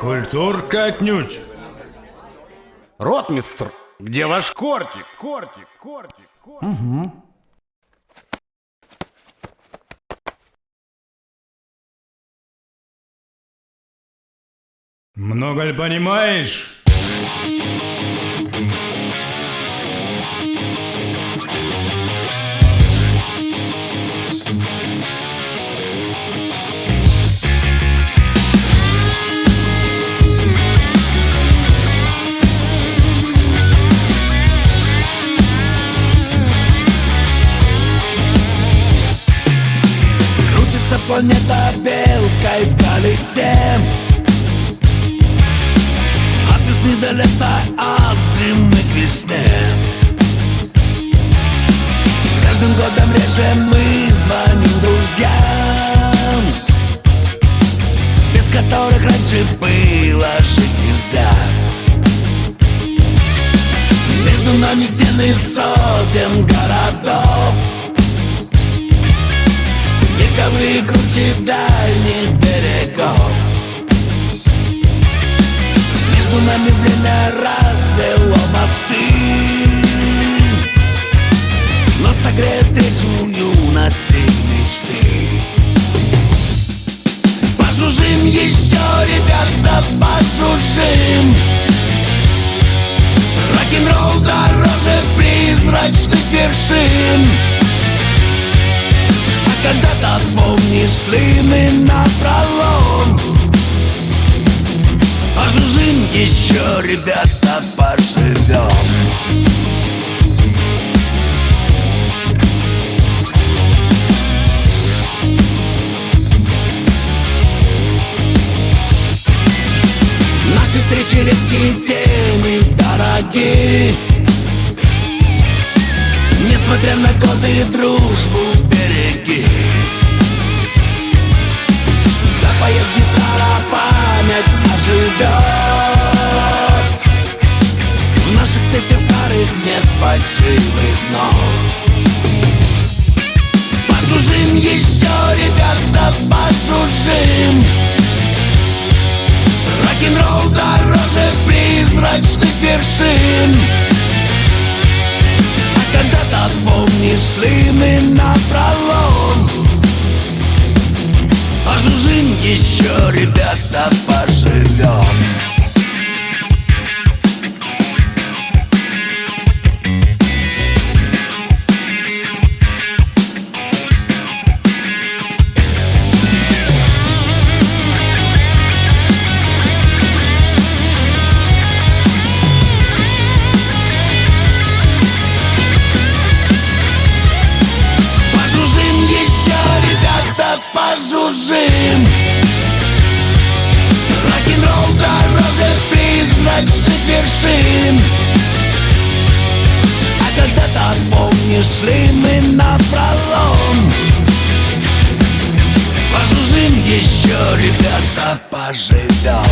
культурка отнюдь. Ротмистр, где ваш кортик? Много ли понимаешь? Крутится планета белкой в колесе, от весны до лета, от зимы к весне. С каждым годом реже мы звоним друзьям, без которых раньше было жить нельзя. Между нами стены сотен городов, вековые круче дальних берегов. Между нами время развело мосты, но согреет встречу юности мечты. Пожужжим еще, ребята, пожужжим. Рок-н-ролл дороже призрачных вершин. А когда-то, помнишь, шли мы напролом. Пожужжим еще, ребята, поживем. Наши встречи редкие, темы дорогие. Несмотря на годы, дружбу береги. Запоет гитара, память оживет. В наших песнях старых нет фальшивых нот. Пожужжим еще, ребята, пожужжим. Рок-н-ролл дороже призрачных вершин. А когда-то, помнишь, шли мы напролом. Пожужжим еще, ребята, поживем. Пожужжим. Рок-н-ролл дороже призрачных вершин. А когда-то, помнишь, шли мы напролом. Пожужжим еще, ребята, поживем.